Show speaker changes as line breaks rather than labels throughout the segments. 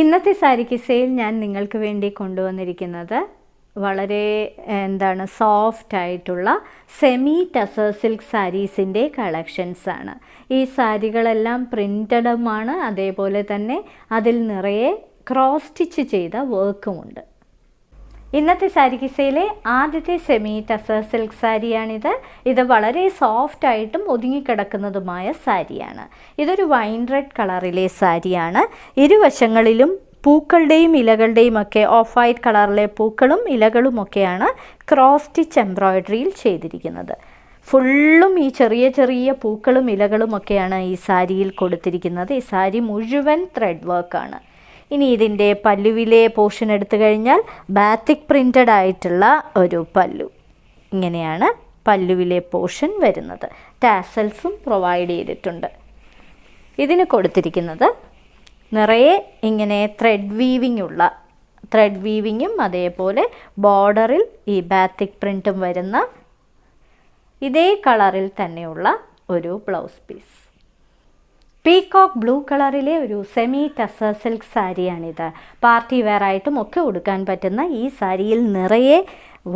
ഇന്നത്തെ സാരി കിസ്സയിൽ ഞാൻ നിങ്ങൾക്ക് വേണ്ടി കൊണ്ടുവന്നിരിക്കുന്നത് വളരെ സോഫ്റ്റ് ആയിട്ടുള്ള സെമി ടസർ സിൽക്ക് സാരീസിൻ്റെ കളക്ഷൻസാണ്. ഈ സാരികളെല്ലാം പ്രിൻ്റഡുമാണ്, അതേപോലെ തന്നെ അതിൽ നിറയെ ക്രോസ് സ്റ്റിച്ച് ചെയ്ത വർക്കുമുണ്ട്. ഇന്നത്തെ സാരി കിസ്സയിലെ ആദ്യത്തെ സെമി ടസർ സിൽക്ക് സാരിയാണിത്. ഇത് വളരെ സോഫ്റ്റ് ആയിട്ടും ഒതുങ്ങിക്കിടക്കുന്നതുമായ സാരിയാണ്. ഇതൊരു വൈൻ റെഡ് കളറിലെ സാരിയാണ്. ഇരുവശങ്ങളിലും പൂക്കളുടെയും ഇലകളുടെയും ഒക്കെ ഓഫ് വൈറ്റ് കളറിലെ പൂക്കളും ഇലകളുമൊക്കെയാണ് ക്രോസ് സ്റ്റിച്ച് എംബ്രോയ്ഡറിയിൽ ചെയ്തിരിക്കുന്നത്. ഫുള്ളും ഈ ചെറിയ ചെറിയ പൂക്കളും ഇലകളുമൊക്കെയാണ് ഈ സാരിയിൽ കൊടുത്തിരിക്കുന്നത്. ഈ സാരി മുഴുവൻ ത്രെഡ് വർക്കാണ്. ഇനി ഇതിൻ്റെ പല്ലുവിലെ പോർഷൻ എടുത്തു കഴിഞ്ഞാൽ ബാത്തിക് പ്രിൻ്റഡ് ആയിട്ടുള്ള ഒരു പല്ലു. ഇങ്ങനെയാണ് പല്ലുവിലെ പോർഷൻ വരുന്നത്. ടാസൽസും പ്രൊവൈഡ് ചെയ്തിട്ടുണ്ട്. ഇതിന് കൊടുത്തിരിക്കുന്നത് നിറയെ ഇങ്ങനെ ത്രെഡ് വീവിങ്ങും അതേപോലെ ബോർഡറിൽ ഈ ബാത്തിക് പ്രിൻറ്റും വരുന്ന ഇതേ കളറിൽ തന്നെയുള്ള ഒരു ബ്ലൗസ് പീസ്. പീകോക്ക് ബ്ലൂ കളറിലെ ഒരു സെമി ടസർ സിൽക്ക് സാരിയാണിത്. പാർട്ടി വെയർ ആയിട്ടും ഒക്കെ ഉടുക്കാൻ പറ്റുന്ന ഈ സാരിയിൽ നിറയെ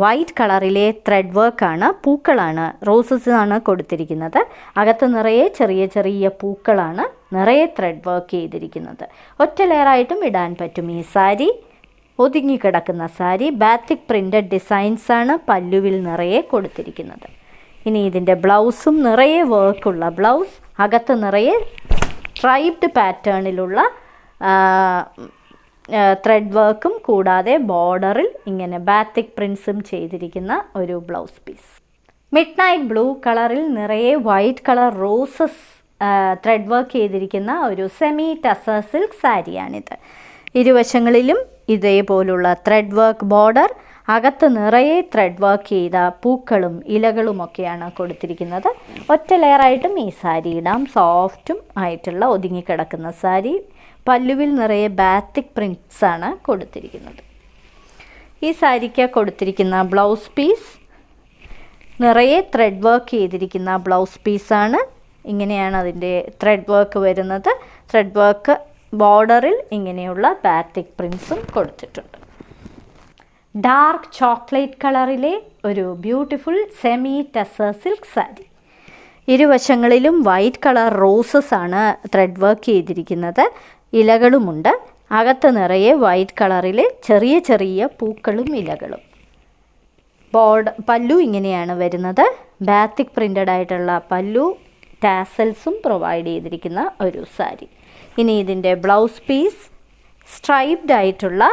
വൈറ്റ് കളറിലെ ത്രെഡ് വർക്കാണ്, പൂക്കളാണ്, റോസസ് ആണ് കൊടുത്തിരിക്കുന്നത്. അകത്ത് നിറയെ ചെറിയ ചെറിയ പൂക്കളാണ്, നിറയെ ത്രെഡ് വർക്ക് ചെയ്തിരിക്കുന്നത്. ഒറ്റ ലെയറായിട്ടും ഇടാൻ പറ്റും ഈ സാരി. ഒതുങ്ങിക്കിടക്കുന്ന സാരി. ബാത്തിക് പ്രിൻ്റഡ് ഡിസൈൻസാണ് പല്ലുവിൽ നിറയെ കൊടുത്തിരിക്കുന്നത്. ഇനി ഇതിൻ്റെ ബ്ലൗസും നിറയെ വർക്കുള്ള ബ്ലൗസ്. അകത്ത് നിറയെ സ്ട്രൈപ്ഡ് പാറ്റേണിലുള്ള ത്രെഡ് വർക്കും കൂടാതെ ബോർഡറിൽ ഇങ്ങനെ ബാത്തിക് പ്രിൻസും ചെയ്തിരിക്കുന്ന ഒരു blouse piece. Midnight blue കളറിൽ നിറയെ white colour roses thread work ചെയ്തിരിക്കുന്ന ഒരു സെമി ടസർ സിൽക്ക് സാരിയാണിത്. ഇരുവശങ്ങളിലും ഇതേപോലുള്ള ത്രെഡ് വർക്ക് ബോർഡർ. അകത്ത് നിറയെ ത്രെഡ് വർക്ക് ചെയ്ത പൂക്കളും ഇലകളുമൊക്കെയാണ് കൊടുത്തിരിക്കുന്നത്. ഒറ്റ ലെയറായിട്ടും ഈ സാരി ഇടാം. സോഫ്റ്റും ആയിട്ടുള്ള ഒതുങ്ങിക്കിടക്കുന്ന സാരി. പല്ലുവിൽ നിറയെ ബാത്തിക് പ്രിൻറ്റ്സാണ് കൊടുത്തിരിക്കുന്നത്. ഈ സാരിക്ക് കൊടുത്തിരിക്കുന്ന ബ്ലൗസ് പീസ് നിറയെ ത്രെഡ് വർക്ക് ചെയ്തിരിക്കുന്ന ബ്ലൗസ് പീസാണ്. ഇങ്ങനെയാണ് അതിൻ്റെ ത്രെഡ് വർക്ക് വരുന്നത്. ത്രെഡ് വർക്ക് ബോർഡറിൽ ഇങ്ങനെയുള്ള ബാത്തിക് പ്രിൻറ്റ്സും കൊടുത്തിട്ടുണ്ട്. ഡാർക്ക് ചോക്ലേറ്റ് കളറിലെ ഒരു beautiful semi tussar silk sari. ഇരുവശങ്ങളിലും വൈറ്റ് കളർ റോസസ് ആണ് ത്രെഡ് വർക്ക് ചെയ്തിരിക്കുന്നത്. ഇലകളുമുണ്ട്. അകത്ത് നിറയെ വൈറ്റ് കളറിലെ ചെറിയ ചെറിയ പൂക്കളും ഇലകളും. പല്ലു ഇങ്ങനെയാണ് വരുന്നത്. ബാത്തിക് പ്രിൻ്റഡ് ആയിട്ടുള്ള പല്ലു, ടാസൽസും പ്രൊവൈഡ് ചെയ്തിരിക്കുന്ന ഒരു സാരി. ഇനി ഇതിൻ്റെ ബ്ലൗസ് പീസ് സ്ട്രൈപ്ഡ് ആയിട്ടുള്ള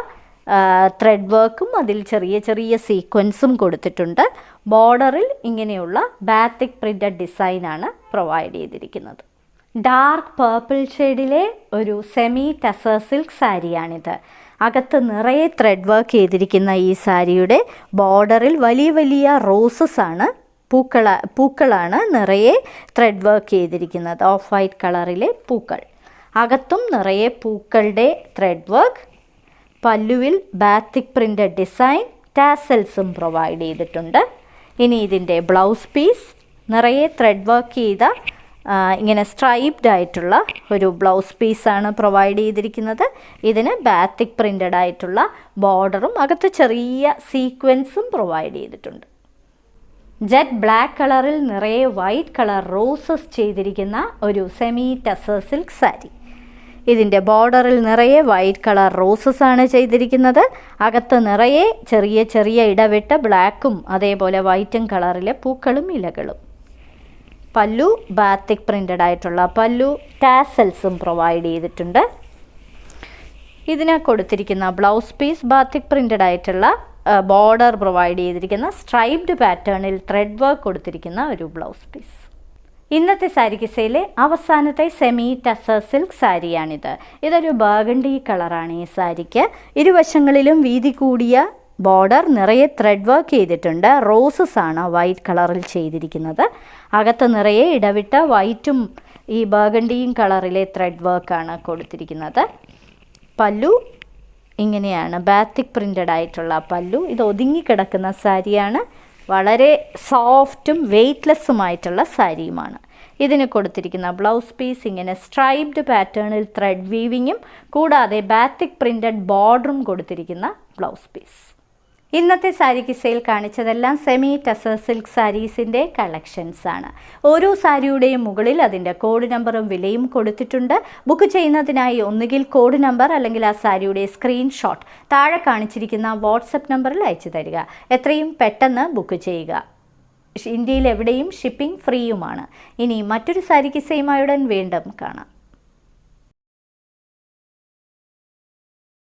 ത്രെഡ് വർക്കും അതിൽ ചെറിയ ചെറിയ സീക്വൻസും കൊടുത്തിട്ടുണ്ട്. ബോർഡറിൽ ഇങ്ങനെയുള്ള ബാത്തിക് പ്രിൻ്റഡ് ഡിസൈനാണ് പ്രൊവൈഡ് ചെയ്തിരിക്കുന്നത്. ഡാർക്ക് പേർപ്പിൾ ഷെയ്ഡിലെ ഒരു സെമി ടസർ സിൽക്ക് സാരിയാണിത്. അകത്ത് നിറയെ ത്രെഡ് വർക്ക് ചെയ്തിരിക്കുന്ന ഈ സാരിയുടെ ബോർഡറിൽ വലിയ വലിയ റോസസ് ആണ്, പൂക്കളാണ് നിറയെ ത്രെഡ് വർക്ക് ചെയ്തിരിക്കുന്നത്. ഓഫ് വൈറ്റ് കളറിലെ പൂക്കൾ. അകത്തും നിറയെ പൂക്കളുടെ ത്രെഡ് വർക്ക്. പല്ലുവിൽ ബാത്തിക് പ്രിൻ്റഡ് ഡിസൈൻ, ടാസൽസും പ്രൊവൈഡ് ചെയ്തിട്ടുണ്ട്. ഇനി ഇതിൻ്റെ ബ്ലൗസ് പീസ് നിറയെ ത്രെഡ് വർക്ക് ചെയ്ത ഇങ്ങനെ സ്ട്രൈപ്ഡ് ആയിട്ടുള്ള ഒരു ബ്ലൗസ് പീസാണ് പ്രൊവൈഡ് ചെയ്തിരിക്കുന്നത്. ഇതിന് ബാത്തിക് പ്രിൻ്റഡ് ആയിട്ടുള്ള ബോർഡറും അകത്ത് ചെറിയ സീക്വൻസും പ്രൊവൈഡ് ചെയ്തിട്ടുണ്ട്. ജെറ്റ് ബ്ലാക്ക് കളറിൽ നിറയെ വൈറ്റ് കളർ റോസസ് ചെയ്തിരിക്കുന്ന ഒരു സെമി ടസർ സിൽക്ക് സാരി. ഇതിൻ്റെ ബോർഡറിൽ നിറയെ വൈറ്റ് കളർ റോസസ് ആണ് ചെയ്തിരിക്കുന്നത്. അകത്ത് നിറയെ ചെറിയ ചെറിയ ഇടവിട്ട ബ്ലാക്കും അതേപോലെ വൈറ്റും കളറിലെ പൂക്കളും ഇലകളും. പല്ലു ബാത്തിക് പ്രിൻ്റഡ് ആയിട്ടുള്ള പല്ലു, ടാസൽസും പ്രൊവൈഡ് ചെയ്തിട്ടുണ്ട്. ഇതിന് കൊടുത്തിരിക്കുന്ന ബ്ലൗസ് പീസ് ബാത്തിക് പ്രിൻ്റഡ് ആയിട്ടുള്ള ബോർഡർ പ്രൊവൈഡ് ചെയ്തിരിക്കുന്ന സ്ട്രൈപ്ഡ് പാറ്റേണിൽ ത്രെഡ് വർക്ക് കൊടുത്തിരിക്കുന്ന ഒരു ബ്ലൗസ് പീസ്. ഇന്നത്തെ സാരി കിസ്സയിലെ അവസാനത്തെ സെമി ടസർ സിൽക്ക് സാരിയാണിത്. ഇതൊരു ബർഗണ്ടി കളറാണ് ഈ സാരിക്ക്. ഇരുവശങ്ങളിലും വീതി കൂടിയ ബോർഡർ, നിറയെ ത്രെഡ് വർക്ക് ചെയ്തിട്ടുണ്ട്. റോസസ് ആണ് വൈറ്റ് കളറിൽ ചെയ്തിരിക്കുന്നത്. അകത്ത് നിറയെ ഇടവിട്ട വൈറ്റും ഈ ബർഗണ്ടിയും കളറിലെ ത്രെഡ് വർക്കാണ് കൊടുത്തിരിക്കുന്നത്. പല്ലു ഇങ്ങനെയാണ് ബാത്തിക് പ്രിൻ്റഡ് ആയിട്ടുള്ള പല്ലു. ഇത് ഒതുങ്ങിക്കിടക്കുന്ന സാരിയാണ്. വളരെ സോഫ്റ്റും വെയ്റ്റ്ലെസ്സുമായിട്ടുള്ള സാരിയുമാണ്. ഇതിന് കൊടുത്തിരിക്കുന്ന ബ്ലൗസ് പീസ് ഇങ്ങനെ സ്ട്രൈപ്ഡ് പാറ്റേണിൽ ത്രെഡ് വീവിങ്ങും കൂടാതെ ബാത്തിക് പ്രിൻറ്റഡ് ബോർഡറും കൊടുത്തിരിക്കുന്ന ബ്ലൗസ് പീസ്. ഇന്നത്തെ സാരിക്ക് സെയിൽ കാണിച്ചതെല്ലാം സെമി ടസർ സിൽക്ക് സാരീസിൻ്റെ കളക്ഷൻസ് ആണ്. ഓരോ സാരിയുടെയും മുകളിൽ അതിൻ്റെ കോഡ് നമ്പറും വിലയും കൊടുത്തിട്ടുണ്ട്. ബുക്ക് ചെയ്യുന്നതിനായി ഒന്നുകിൽ കോഡ് നമ്പർ അല്ലെങ്കിൽ ആ സാരിയുടെ സ്ക്രീൻഷോട്ട് താഴെ കാണിച്ചിരിക്കുന്ന വാട്സപ്പ് നമ്പറിൽ അയച്ചു തരിക. എത്രയും പെട്ടെന്ന് ബുക്ക് ചെയ്യുക. ഇന്ത്യയിൽ എവിടെയും ഷിപ്പിംഗ് ഫ്രീയുമാണ്. ഇനി മറ്റൊരു സാരിക്ക് സെയിമായുടൻ വീണ്ടും കാണാം.